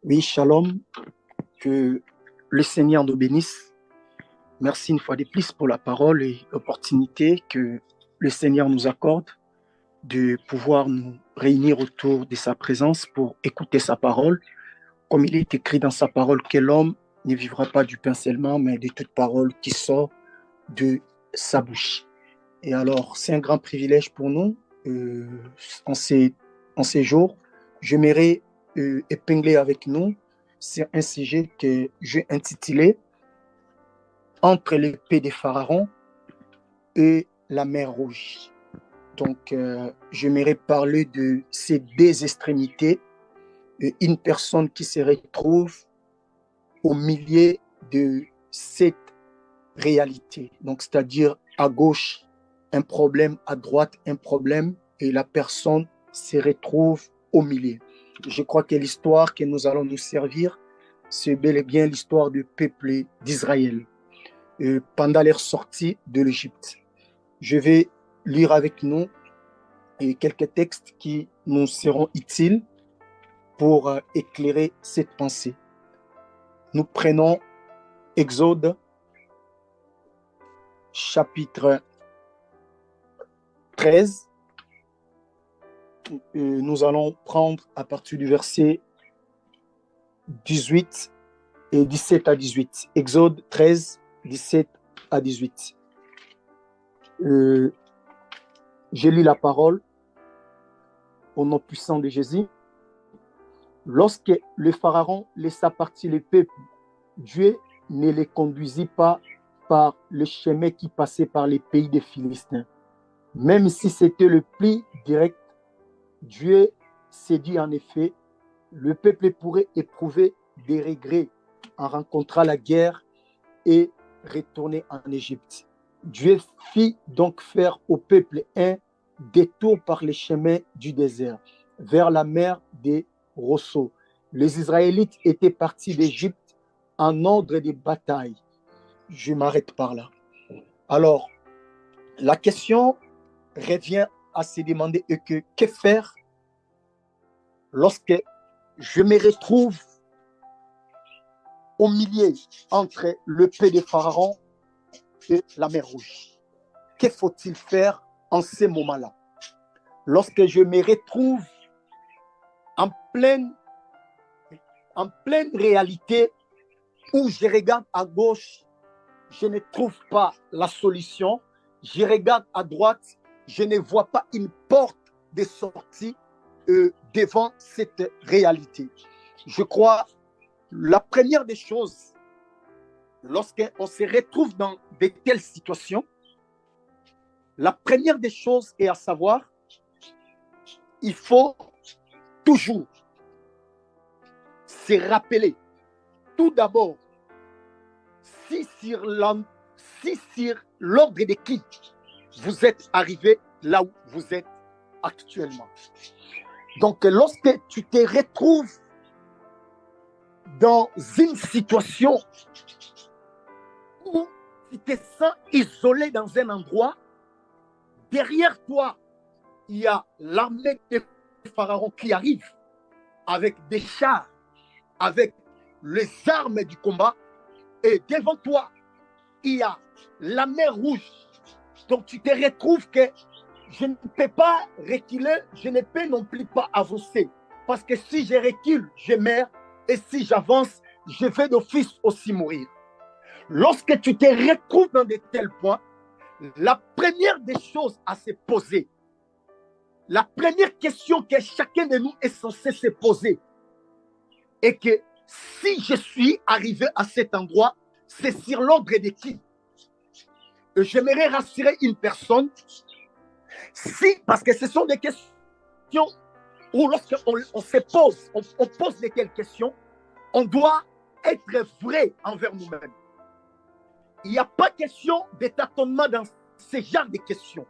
Oui, shalom, que le Seigneur nous bénisse. Merci une fois de plus pour la parole et l'opportunité que le Seigneur nous accorde de pouvoir nous réunir autour de sa présence pour écouter sa parole. Comme il est écrit dans sa parole que l'homme ne vivra pas du pain seulement, mais de toute parole qui sort de sa bouche. Et alors, c'est un grand privilège pour nous euh, en, ces, en ces jours. J'aimerais épingler avec nous c'est un sujet que j'ai intitulé Entre l'épée des pharaons et la mer Rouge. Donc, j'aimerais parler de ces deux extrémités. Une personne qui se retrouve au milieu de cette réalité. Donc, c'est-à-dire à gauche, un problème, à droite, un problème, et la personne se retrouve au milieu. Je crois que l'histoire que nous allons nous servir, c'est bel et bien l'histoire du peuple d'Israël pendant leur sortie de l'Égypte. Je vais lire avec nous quelques textes qui nous seront utiles pour éclairer cette pensée. Nous prenons Exode chapitre 13. Nous allons prendre à partir du verset 18 et 17 à 18. Exode 13, 17 à 18. J'ai lu la parole au nom puissant de Jésus. Lorsque le pharaon laissa partir le peuple, Dieu ne les conduisit pas par le chemin qui passait par les pays des Philistins. Même si c'était le plus direct, Dieu s'est dit en effet, le peuple pourrait éprouver des regrets en rencontrant la guerre et retourner en Égypte. Dieu fit donc faire au peuple un détour par les chemins du désert, vers la mer des Roseaux. Les Israélites étaient partis d'Égypte en ordre de bataille. Je m'arrête par là. Alors, la question revient à se demander que faire lorsque je me retrouve au milieu entre le pays des pharaons et la mer Rouge. Que faut-il faire en ces moments-là? Lorsque je me retrouve en pleine, en pleine réalité où je regarde à gauche, je ne trouve pas la solution. Je regarde à droite, je ne vois pas une porte de sortie devant cette réalité. Je crois la première des choses, lorsqu'on se retrouve dans de telles situations, la première des choses est à savoir, il faut toujours se rappeler, tout d'abord, si sur l'ordre de qui vous êtes arrivé là où vous êtes actuellement. Donc, lorsque tu te retrouves dans une situation où tu te sens isolé dans un endroit, derrière toi, il y a l'armée des pharaons qui arrive avec des chars, avec les armes du combat, et devant toi, il y a la mer Rouge. Donc tu te retrouves que je ne peux pas reculer, je ne peux non plus pas avancer. Parce que si je recule, je meurs, et si j'avance, je vais d'office aussi mourir. Lorsque tu te retrouves dans de tels points, la première des choses à se poser, la première question que chacun de nous est censé se poser, est que si je suis arrivé à cet endroit, c'est sur l'ordre de qui? J'aimerais rassurer une personne, si, parce que ce sont des questions où lorsqu'on se pose, on pose de telles questions, on doit être vrai envers nous-mêmes. Il n'y a pas question de tâtonnement dans ce genre de questions.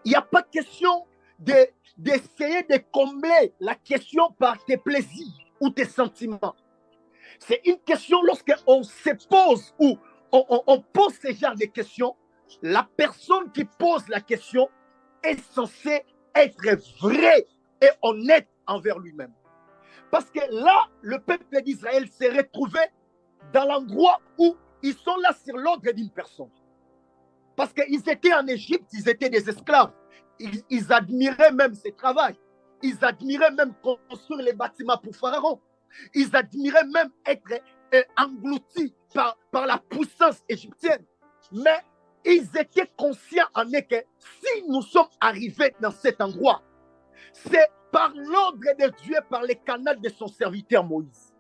Il n'y a pas question d'essayer de combler la question par tes plaisirs ou tes sentiments. C'est une question lorsqu'on se pose ou on pose ce genre de questions, la personne qui pose la question est censée être vraie et honnête envers lui-même. Parce que là, le peuple d'Israël s'est retrouvé dans l'endroit où ils sont là sur l'ordre d'une personne. Parce qu'ils étaient en Égypte, ils étaient des esclaves. Ils admiraient même ses travaux. Ils admiraient même construire les bâtiments pour Pharaon. Ils admiraient même être engloutis par la puissance égyptienne. Mais ils étaient conscients en eux que si nous sommes arrivés dans cet endroit, c'est par l'ordre de Dieu, par les canaux de son serviteur Moïse.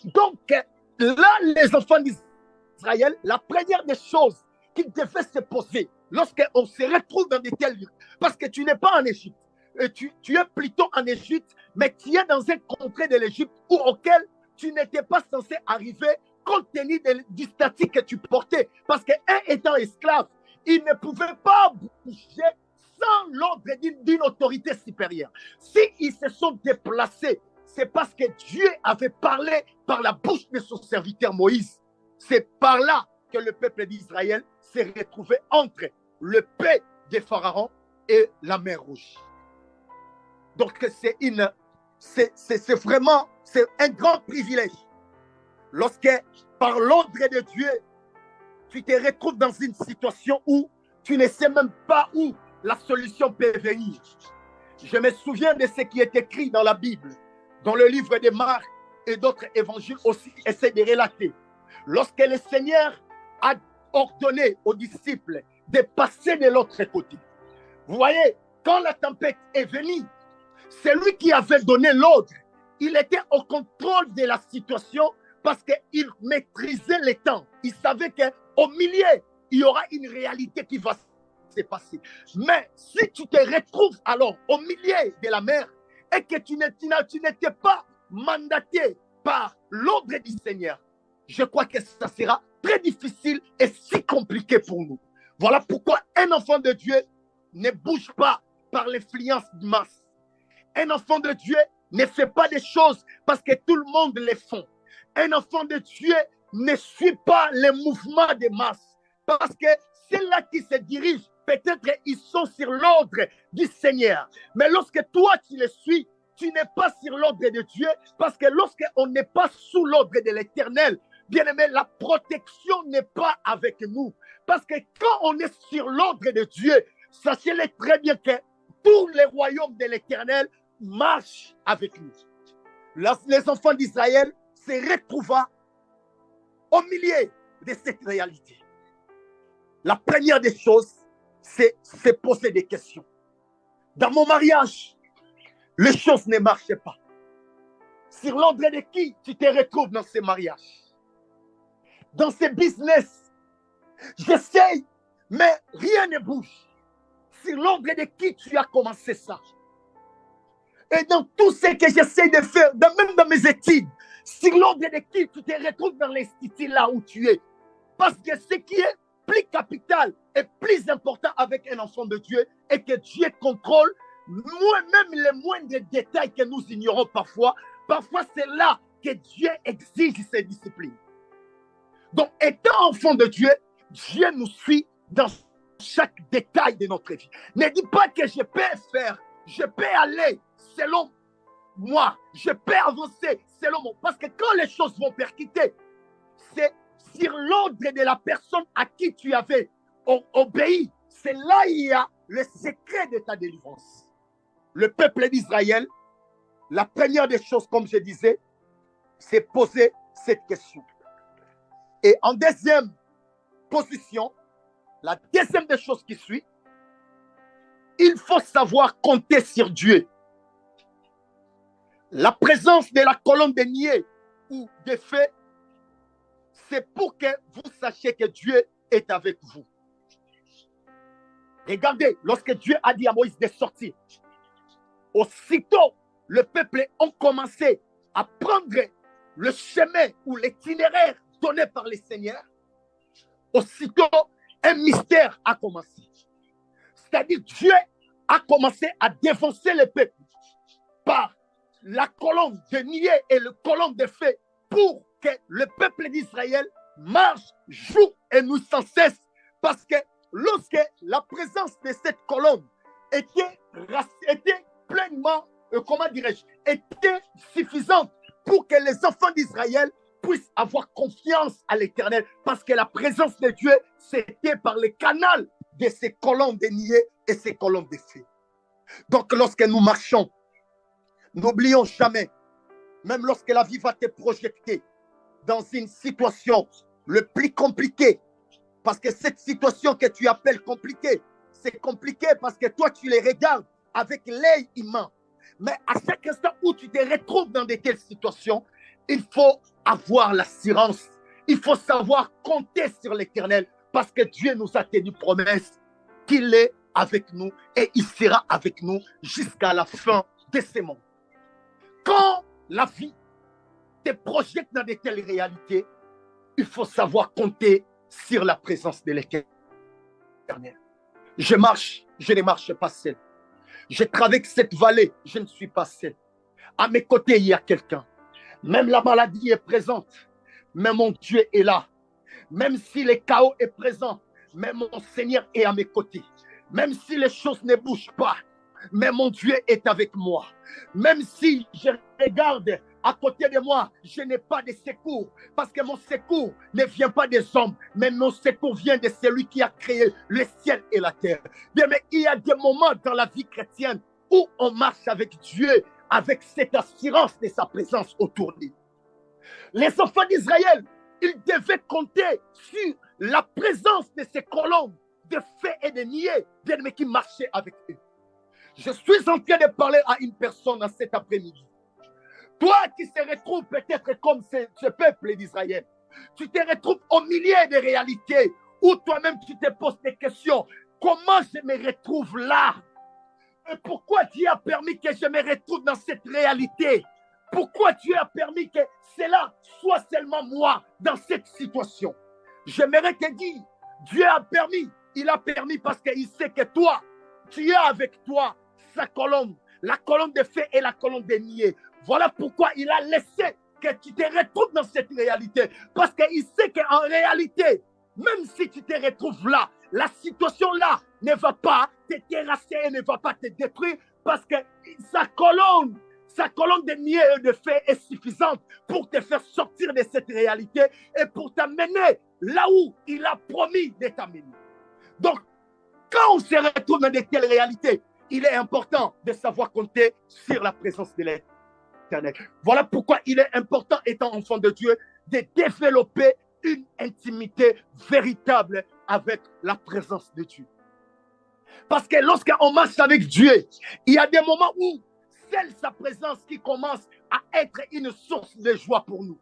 Donc, là, les enfants d'Israël, la première des choses qu'ils devaient se poser lorsqu'on se retrouve dans de tels lieux, parce que tu n'es pas en Égypte, tu es plutôt en Égypte, mais tu es dans un contrée de l'Égypte auquel tu n'étais pas censé arriver compte tenu du statut que tu portais. Parce qu'un étant esclave, il ne pouvait pas bouger sans l'ordre d'une autorité supérieure. S'ils se sont déplacés, c'est parce que Dieu avait parlé par la bouche de son serviteur Moïse. C'est par là que le peuple d'Israël s'est retrouvé entre le pays de Pharaon et la mer Rouge. Donc c'est vraiment un grand privilège. Lorsque par l'ordre de Dieu, tu te retrouves dans une situation où tu ne sais même pas où la solution peut venir. Je me souviens de ce qui est écrit dans la Bible, dans le livre de Marc et d'autres évangiles aussi essaient de relater. Lorsque le Seigneur a ordonné aux disciples de passer de l'autre côté. Vous voyez, quand la tempête est venue, c'est lui qui avait donné l'ordre. Il était au contrôle de la situation parce qu'il maîtrisait les temps. Il savait qu'au milieu, il y aura une réalité qui va se passer. Mais si tu te retrouves alors au milieu de la mer et que tu n'étais pas mandaté par l'ordre du Seigneur, je crois que ça sera très difficile et si compliqué pour nous. Voilà pourquoi un enfant de Dieu ne bouge pas par l'influence de masse. Un enfant de Dieu ne fait pas des choses parce que tout le monde les fait. Un enfant de Dieu ne suit pas les mouvements de masse parce que c'est là qui se dirigent. Peut-être ils sont sur l'ordre du Seigneur. Mais lorsque toi tu les suis, tu n'es pas sur l'ordre de Dieu parce que lorsqu'on n'est pas sous l'ordre de l'Éternel, bien aimé, la protection n'est pas avec nous. Parce que quand on est sur l'ordre de Dieu, sachez-le très bien que tous les royaumes de l'Éternel marchent avec nous. Les enfants d'Israël se retrouvent au milieu de cette réalité. La première des choses, c'est se poser des questions. Dans mon mariage, les choses ne marchaient pas. Sur l'ordre de qui tu te retrouves dans ce mariage? Dans ce business, j'essaye, mais rien ne bouge. Sur l'ordre de qui tu as commencé ça? Et dans tout ce que j'essaie de faire, même dans mes études, sur l'ordre de qui tu te retrouves dans l'institut là où tu es. Parce que ce qui est plus capital et plus important avec un enfant de Dieu est que Dieu contrôle même les moindres détails que nous ignorons parfois. Parfois, c'est là que Dieu exige ses disciplines. Donc, étant enfant de Dieu, Dieu nous suit dans chaque détail de notre vie. Ne dis pas que je peux faire, je peux aller selon moi, je peux avancer selon moi. Parce que quand les choses vont percuter, c'est sur l'ordre de la personne à qui tu avais obéi. C'est là il y a le secret de ta délivrance. Le peuple d'Israël, la première des choses, comme je disais, c'est poser cette question. Et en deuxième position, la deuxième des choses qui suit, il faut savoir compter sur Dieu. La présence de la colonne de nuée ou de feu, c'est pour que vous sachiez que Dieu est avec vous. Regardez, lorsque Dieu a dit à Moïse de sortir, aussitôt, le peuple a commencé à prendre le chemin ou l'itinéraire donné par le Seigneur. Aussitôt, un mystère a commencé. C'est-à-dire Dieu a commencé à défoncer le peuple par la colonne de nuée et le colonne de feu pour que le peuple d'Israël marche jour et nuit sans cesse. Parce que lorsque la présence de cette colonne était pleinement comment dirais-je, était suffisante pour que les enfants d'Israël puissent avoir confiance à l'Éternel, parce que la présence de Dieu, c'était par le canal de ces colonnes de niais et ces colonnes de feu. Donc, lorsque nous marchons, n'oublions jamais, même lorsque la vie va te projeter dans une situation le plus compliquée, parce que cette situation que tu appelles compliquée, c'est compliqué parce que toi, tu les regardes avec l'œil humain. Mais à chaque instant où tu te retrouves dans de telles situations, il faut avoir l'assurance. Il faut savoir compter sur l'Éternel, parce que Dieu nous a tenu promesse qu'il est avec nous et il sera avec nous jusqu'à la fin de ce monde. Quand la vie te projette dans de telles réalités, il faut savoir compter sur la présence de l'Éternel. Je marche, je ne marche pas seul. Je traverse cette vallée, je ne suis pas seul. À mes côtés, il y a quelqu'un. Même la maladie est présente, mais mon Dieu est là. Même si le chaos est présent, mais mon Seigneur est à mes côtés. Même si les choses ne bougent pas, mais mon Dieu est avec moi. Même si je regarde à côté de moi, je n'ai pas de secours, parce que mon secours ne vient pas des hommes, mais mon secours vient de celui qui a créé le ciel et la terre. Bien, mais il y a des moments dans la vie chrétienne où on marche avec Dieu, avec cette assurance de sa présence autour de nous. Les enfants d'Israël, ils devaient compter sur la présence de ces colommes de feu et de niais, bien, mais qui marchaient avec eux. Je suis en train de parler à une personne en cet après-midi. Toi qui te retrouves peut-être comme ce peuple d'Israël, tu te retrouves au milieu des réalités où toi-même tu te poses des questions. Comment je me retrouve là? Et pourquoi Dieu a permis que je me retrouve dans cette réalité? Pourquoi Dieu a permis que cela soit seulement moi dans cette situation? J'aimerais te dire, Dieu a permis, il a permis parce qu'il sait que toi, tu as avec toi sa colonne, la colonne de feu et la colonne de niais. Voilà pourquoi il a laissé que tu te retrouves dans cette réalité. Parce qu'il sait qu'en réalité, même si tu te retrouves là, la situation là ne va pas te terrasser et ne va pas te détruire, parce que sa colonne de niais et de feu est suffisante pour te faire sortir de cette réalité et pour t'amener là où il a promis de t'amener. Donc, quand on se retrouve dans de telles réalités, il est important de savoir compter sur la présence de l'Éternel. Voilà pourquoi il est important, étant enfant de Dieu, de développer une intimité véritable avec la présence de Dieu. Parce que lorsqu'on marche avec Dieu, il y a des moments où c'est sa présence qui commence à être une source de joie pour nous.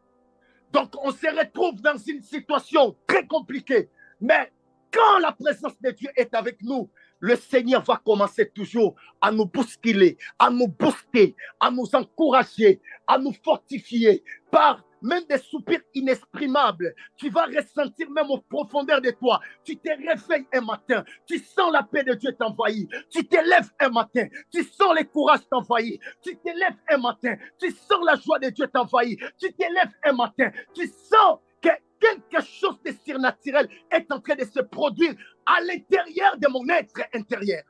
Donc, on se retrouve dans une situation très compliquée. Mais quand la présence de Dieu est avec nous, le Seigneur va commencer toujours à nous bousculer, à nous booster, à nous encourager, à nous fortifier par même des soupirs inexprimables. Tu vas ressentir même aux profondeurs de toi. Tu te réveilles un matin, tu sens la paix de Dieu t'envahir. Tu te lèves un matin, tu sens le courage t'envahir. Tu te lèves un matin, tu sens la joie de Dieu t'envahir. Tu te lèves un matin, tu sens que quelque chose de surnaturel est en train de se produire à l'intérieur de mon être intérieur.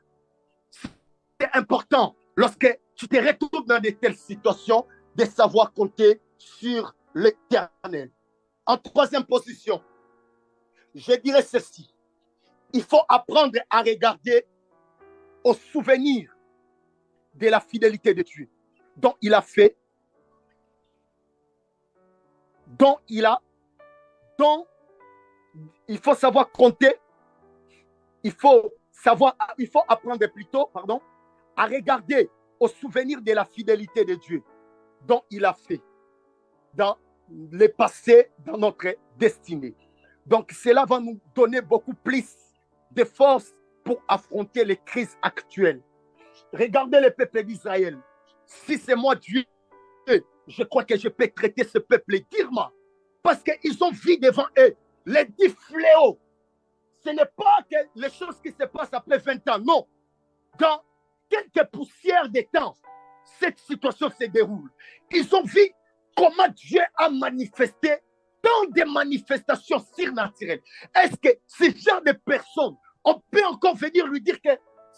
C'est important, lorsque tu te retrouves dans de telles situations, de savoir compter sur l'Éternel. En troisième position, je dirais ceci. Il faut apprendre à regarder au souvenir de la fidélité de Dieu, dont il a fait, dont il faut savoir compter, il faut apprendre plutôt, à regarder au souvenir de la fidélité de Dieu, dont il a fait dans le passé, dans notre destinée. Donc, cela va nous donner beaucoup plus de force pour affronter les crises actuelles. Regardez le peuple d'Israël. Si c'est moi Dieu, je crois que je peux traiter ce peuple durement, parce qu'ils ont vu devant eux les 10 fléaux. Ce n'est pas que les choses qui se passent après 20 ans, non. Dans quelques poussières de temps, cette situation se déroule. Ils ont vu comment Dieu a manifesté dans des manifestations surnaturelles. Est-ce que ce genre de personnes, on peut encore venir lui dire que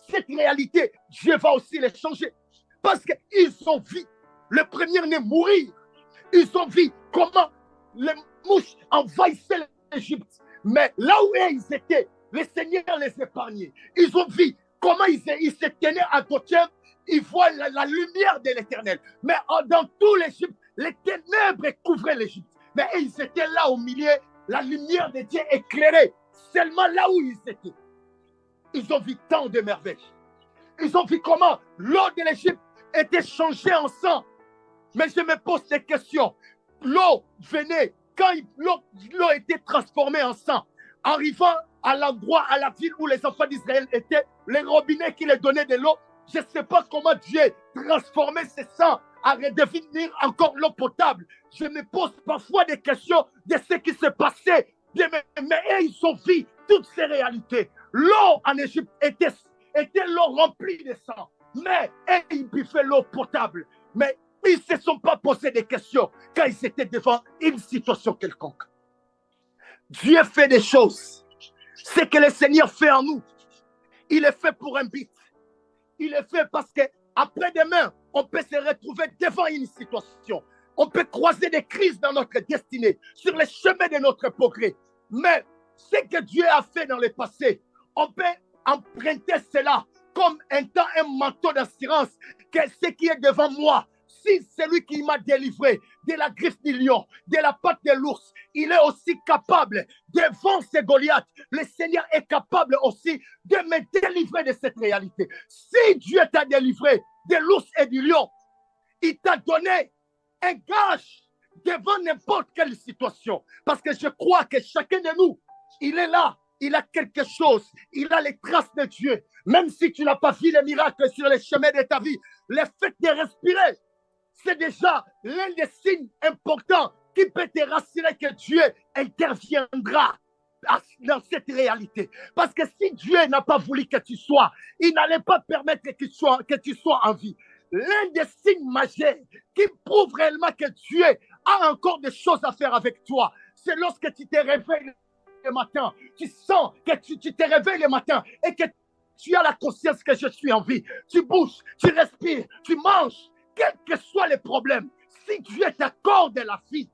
cette réalité, Dieu va aussi les changer? Parce qu'ils ont vu le premier-né mourir. Ils ont vu comment les mouches envahissaient l'Égypte. Mais là où ils étaient, le Seigneur les épargnait. Ils ont vu comment ils se tenaient à Gothem. Ils voient la lumière de l'Éternel. Mais dans tout l'Égypte, les ténèbres couvraient l'Égypte. Mais ils étaient là au milieu, la lumière de Dieu éclairait seulement là où ils étaient. Ils ont vu tant de merveilles. Ils ont vu comment l'eau de l'Égypte était changée en sang. Mais je me pose des questions. L'eau venait, quand l'eau était transformée en sang, arrivant à l'endroit, à la ville où les enfants d'Israël étaient, les robinets qui les donnaient de l'eau, je ne sais pas comment Dieu transformait ce sang à redevenir encore l'eau potable. Je me pose parfois des questions de ce qui se passait. Mais ils ont vu toutes ces réalités. L'eau en Égypte était l'eau remplie de sang. Mais ils buvaient l'eau potable. Mais ils ne se sont pas posé des questions quand ils étaient devant une situation quelconque. Dieu fait des choses. Ce que le Seigneur fait en nous, il est fait pour un but. Il est fait parce qu'après-demain, on peut se retrouver devant une situation. On peut croiser des crises dans notre destinée, sur le chemin de notre progrès. Mais ce que Dieu a fait dans le passé, on peut emprunter cela comme un manteau d'assurance que ce qui est devant moi, si celui qui m'a délivré de la griffe du lion, de la patte de l'ours, il est aussi capable devant ces Goliaths. Le Seigneur est capable aussi de me délivrer de cette réalité. Si Dieu t'a délivré de l'ours et du lion, il t'a donné un gage devant n'importe quelle situation. Parce que je crois que chacun de nous, il est là, il a quelque chose, il a les traces de Dieu. Même si tu n'as pas vu les miracles sur les chemins de ta vie, le fait de respirer, c'est déjà l'un des signes importants qui peut te rassurer que Dieu interviendra dans cette réalité. Parce que si Dieu n'a pas voulu que tu sois, il n'allait pas permettre que tu sois en vie. L'un des signes majeurs qui prouve réellement que Dieu a encore des choses à faire avec toi, c'est lorsque tu te réveilles le matin, tu sens que tu te réveilles le matin et que tu as la conscience que je suis en vie. Tu bouges, tu respires, tu manges. Quels que soient les problèmes, si Dieu t'accorde la vie,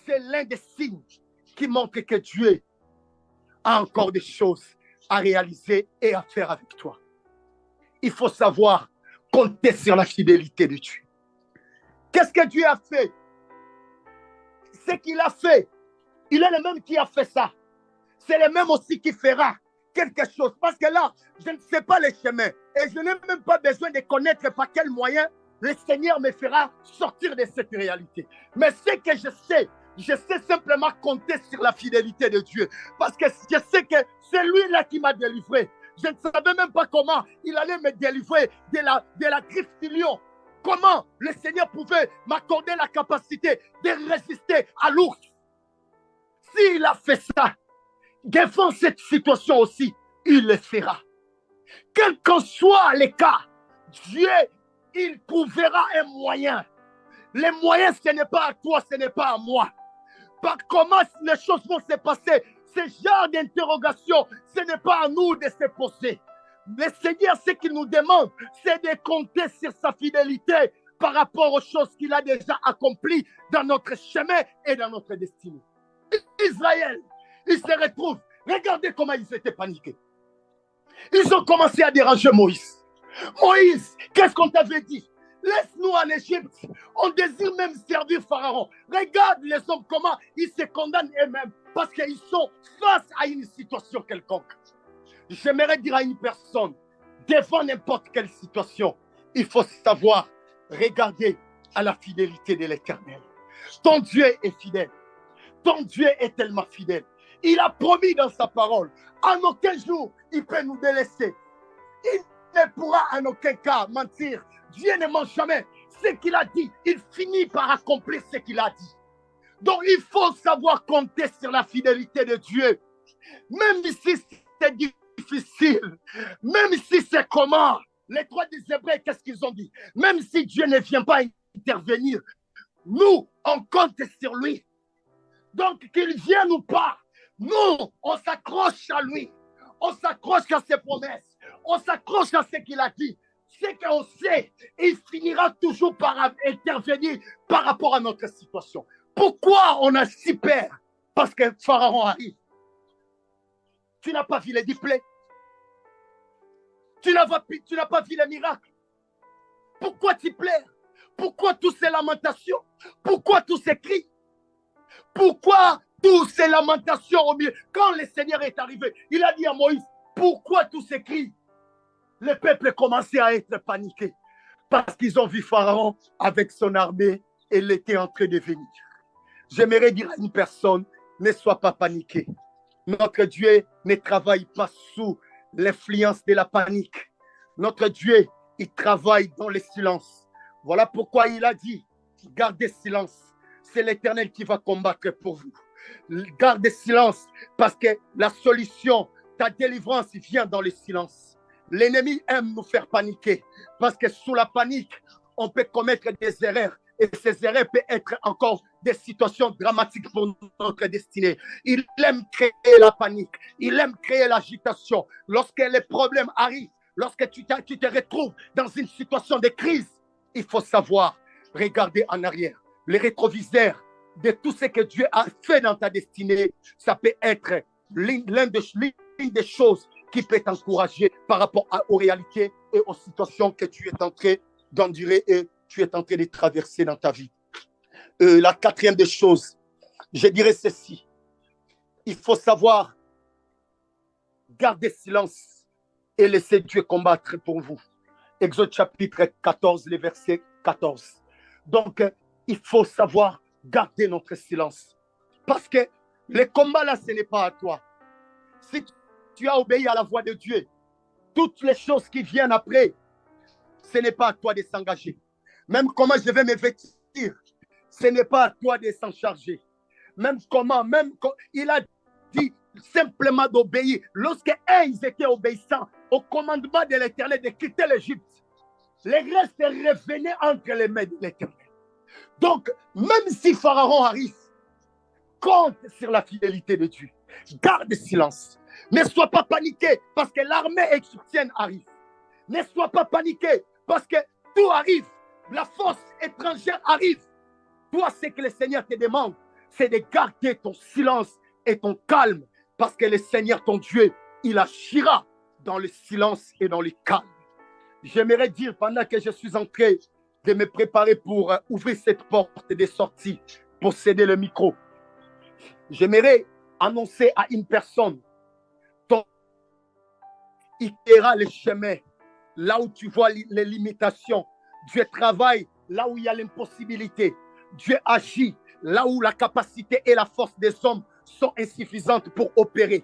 c'est l'un des signes qui montre que Dieu a encore des choses à réaliser et à faire avec toi. Il faut savoir compter sur la fidélité de Dieu. Qu'est-ce que Dieu a fait? Ce qu'il a fait, il est le même qui a fait ça. C'est le même aussi qui fera quelque chose. Parce que là, je ne sais pas les chemins et je n'ai même pas besoin de connaître par quel moyen le Seigneur me fera sortir de cette réalité. Mais ce que je sais simplement compter sur la fidélité de Dieu. Parce que je sais que c'est lui-là qui m'a délivré. Je ne savais même pas comment il allait me délivrer de la griffe du lion. Comment le Seigneur pouvait m'accorder la capacité de résister à l'ours. S'il a fait ça, devant cette situation aussi, il le fera. Quel qu'en soit les cas, Dieu, il trouvera un moyen. Les moyens, ce n'est pas à toi, ce n'est pas à moi. Par comment les choses vont se passer, ce genre d'interrogation, ce n'est pas à nous de se poser. Le Seigneur, ce qu'il nous demande, c'est de compter sur sa fidélité par rapport aux choses qu'il a déjà accomplies dans notre chemin et dans notre destinée. Israël, ils se retrouvent. Regardez comment ils étaient paniqués. Ils ont commencé à déranger Moïse. Moïse, qu'est-ce qu'on t'avait dit? Laisse-nous en Égypte. On désire même servir Pharaon. Regarde les hommes comment ils se condamnent eux-mêmes parce qu'ils sont face à une situation quelconque. J'aimerais dire à une personne, devant n'importe quelle situation, il faut savoir regarder à la fidélité de l'Éternel. Ton Dieu est fidèle. Ton Dieu est tellement fidèle. Il a promis dans sa parole, en aucun jour, il peut nous délaisser. Il ne pourra en aucun cas mentir. Dieu ne ment jamais. Ce qu'il a dit, il finit par accomplir ce qu'il a dit. Donc, il faut savoir compter sur la fidélité de Dieu. Même si c'est difficile, même si c'est comment, les trois des Hébreux, qu'est-ce qu'ils ont dit? Même si Dieu ne vient pas intervenir, nous, on compte sur lui. Donc, qu'il vienne ou pas, nous, on s'accroche à lui. On s'accroche à ses promesses. On s'accroche à ce qu'il a dit. c'est qu'on sait, il finira toujours par intervenir par rapport à notre situation. Pourquoi on a si peur? Parce que Pharaon arrive. Tu n'as pas vu les displays. Tu n'as pas vu les miracles. Pourquoi tu pleures? Pourquoi toutes ces lamentations? Pourquoi tous ces cris? Pourquoi toutes ces lamentations au milieu? Quand le Seigneur est arrivé, il a dit à Moïse, pourquoi tous ces cris? Le peuple commençait à être paniqué parce qu'ils ont vu Pharaon avec son armée et il était en train de venir. J'aimerais dire à une personne, ne sois pas paniqué. Notre Dieu ne travaille pas sous l'influence de la panique. Notre Dieu, il travaille dans le silence. Voilà pourquoi il a dit, gardez silence. C'est l'Éternel qui va combattre pour vous. Gardez silence parce que la solution, ta délivrance vient dans le silence. L'ennemi aime nous faire paniquer parce que sous la panique, on peut commettre des erreurs et ces erreurs peuvent être encore des situations dramatiques pour notre destinée. Il aime créer la panique, il aime créer l'agitation. Lorsque les problèmes arrivent, lorsque tu te retrouves dans une situation de crise, il faut savoir regarder en arrière. Les rétroviseurs de tout ce que Dieu a fait dans ta destinée, ça peut être l'une des choses qui peut t'encourager par rapport aux réalités et aux situations que tu es en train d'endurer et tu es en train de traverser dans ta vie. La quatrième des choses, je dirais ceci. Il faut savoir garder silence et laisser Dieu combattre pour vous. Exode chapitre 14, le verset 14. Donc, il faut savoir garder notre silence. Parce que le combat là, ce n'est pas à toi. Si tu as obéi à la voix de Dieu, toutes les choses qui viennent après, ce n'est pas à toi de s'engager. Même comment je vais me vêtir, ce n'est pas à toi de s'en charger. Même comment, il a dit simplement d'obéir. Lorsque ils étaient obéissants au commandement de l'Éternel de quitter l'Égypte, les restes revenaient entre les mains de l'Éternel. Donc, même si Pharaon arrive, compte sur la fidélité de Dieu. Garde silence. Ne sois pas paniqué parce que l'armée égyptienne arrive. Ne sois pas paniqué parce que tout arrive. La force étrangère arrive. Toi, ce que le Seigneur te demande, c'est de garder ton silence et ton calme parce que le Seigneur, ton Dieu, il agira dans le silence et dans le calme. J'aimerais dire, pendant que je suis en train de me préparer pour ouvrir cette porte de sortie, pour céder le micro, j'aimerais annoncer à une personne, il ira le chemin, là où tu vois les limitations. Dieu travaille là où il y a l'impossibilité. Dieu agit là où la capacité et la force des hommes sont insuffisantes pour opérer.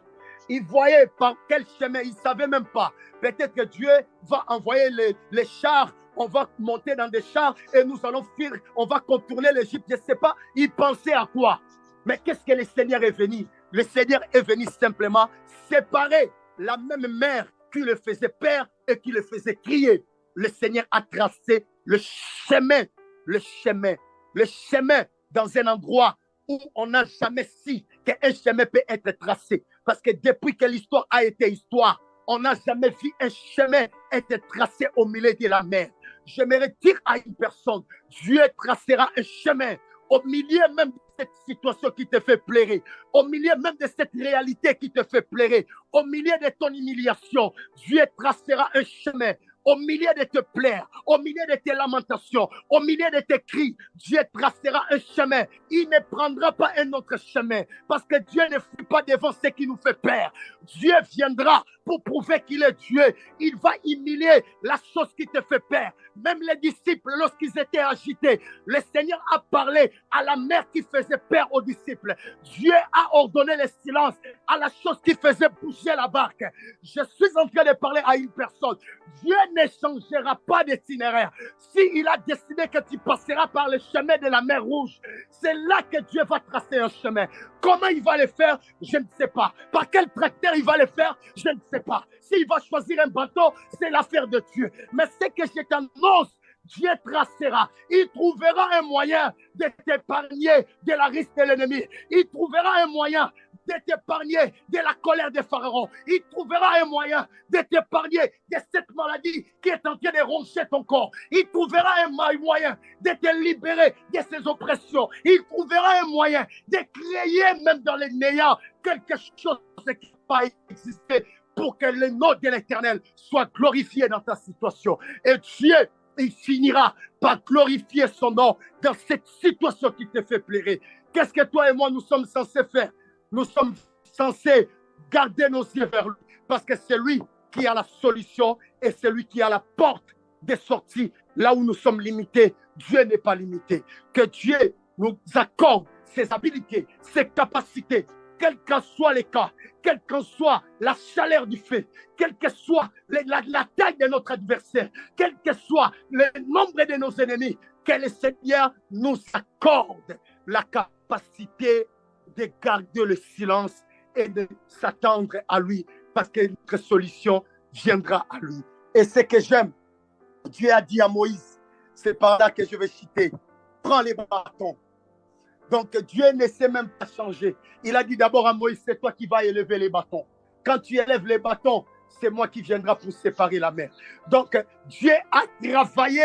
Il voyait par quel chemin, il ne savait même pas. Peut-être que Dieu va envoyer les chars, on va monter dans des chars et nous allons fuir, on va contourner l'Égypte, je ne sais pas. Il pensait à quoi? Mais qu'est-ce que le Seigneur est venu? Le Seigneur est venu simplement séparer la même mer qui le faisait peur et qui le faisait crier. Le Seigneur a tracé le chemin dans un endroit où on n'a jamais su qu'un chemin peut être tracé. Parce que depuis que l'histoire a été histoire, on n'a jamais vu un chemin être tracé au milieu de la mer. J'aimerais dire à une personne, Dieu tracera un chemin au milieu même de cette situation qui te fait pleurer, au milieu même de cette réalité qui te fait pleurer, au milieu de ton humiliation, Dieu tracera un chemin. Au milieu de tes pleurs, au milieu de tes lamentations, au milieu de tes cris, Dieu tracera un chemin. Il ne prendra pas un autre chemin parce que Dieu ne fuit pas devant ce qui nous fait peur. Dieu viendra pour prouver qu'il est Dieu. Il va humilier la chose qui te fait peur. Même les disciples, lorsqu'ils étaient agités, le Seigneur a parlé à la mer qui faisait peur aux disciples. Dieu a ordonné le silence à la chose qui faisait bouger la barque. Je suis en train de parler à une personne. Dieu ne changera pas d'itinéraire. S'il a décidé que tu passeras par le chemin de la mer Rouge, c'est là que Dieu va tracer un chemin. Comment il va le faire, je ne sais pas. Par quel tracteur il va le faire, je ne sais pas. S'il va choisir un bateau, c'est l'affaire de Dieu. Mais ce que je t'annonce, Dieu tracera. Il trouvera un moyen de t'épargner de la risque de l'ennemi. Il trouvera un moyen de t'épargner de la colère des pharaons. Il trouvera un moyen de t'épargner de cette maladie qui est en train de roncher ton corps. Il trouvera un moyen de te libérer de ces oppressions. Il trouvera un moyen de créer même dans les néants quelque chose qui n'a pas existé pour que le nom de l'Éternel soit glorifié dans ta situation. Et Dieu, il finira par glorifier son nom dans cette situation qui te fait pleurer. Qu'est-ce que toi et moi nous sommes censés faire? Nous sommes censés garder nos yeux vers lui parce que c'est lui qui a la solution et c'est lui qui a la porte de sortie là où nous sommes limités. Dieu n'est pas limité. Que Dieu nous accorde ses habilités, ses capacités, quels qu'en soient les cas, quelle qu'en soit la chaleur du feu, quelle que soit la taille de notre adversaire, quel que soit le nombre de nos ennemis, que le Seigneur nous accorde la capacité de garder le silence et de s'attendre à lui, parce que notre solution viendra à lui. Et ce que j'aime, Dieu a dit à Moïse, c'est par là que je vais citer, prends les bâtons. Donc Dieu ne s'est même pas changé. Il a dit d'abord à Moïse, c'est toi qui vas élever les bâtons. Quand tu élèves les bâtons, c'est moi qui viendra pour séparer la mer. Donc Dieu a travaillé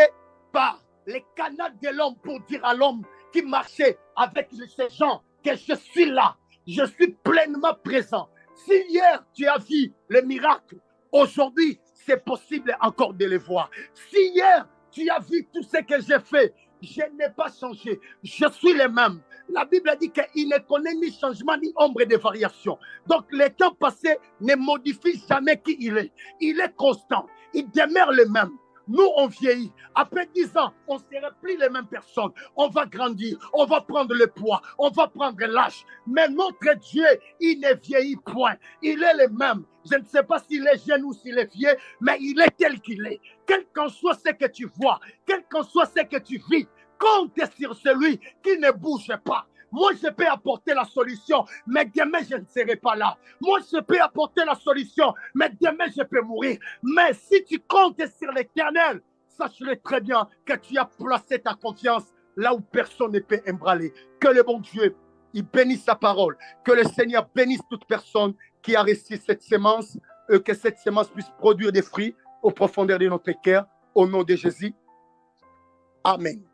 par les canaux de l'homme pour dire à l'homme qui marchait avec ces gens que je suis là, je suis pleinement présent. Si hier tu as vu les miracles, aujourd'hui c'est possible encore de les voir. Si hier tu as vu tout ce que j'ai fait, je n'ai pas changé, je suis le même. La Bible dit qu'il ne connaît ni changement ni ombre de variation. Donc le temps passé ne modifie jamais qui il est. Il est constant, il demeure le même. Nous, on vieillit. Après 10 ans, on ne sera plus les mêmes personnes. On va grandir, on va prendre le poids, on va prendre l'âge. Mais notre Dieu, il ne vieillit point. Il est le même. Je ne sais pas s'il est jeune ou s'il est vieux, mais il est tel qu'il est. Quel qu'en soit ce que tu vois, quel qu'en soit ce que tu vis, compte sur celui qui ne bouge pas. Moi, je peux apporter la solution, mais demain, je ne serai pas là. Moi, je peux apporter la solution, mais demain, je peux mourir. Mais si tu comptes sur l'Éternel, sache-le très bien que tu as placé ta confiance là où personne ne peut ébranler. Que le bon Dieu, il bénisse sa parole. Que le Seigneur bénisse toute personne qui a reçu cette semence, que cette semence puisse produire des fruits aux profondeurs de notre cœur. Au nom de Jésus. Amen.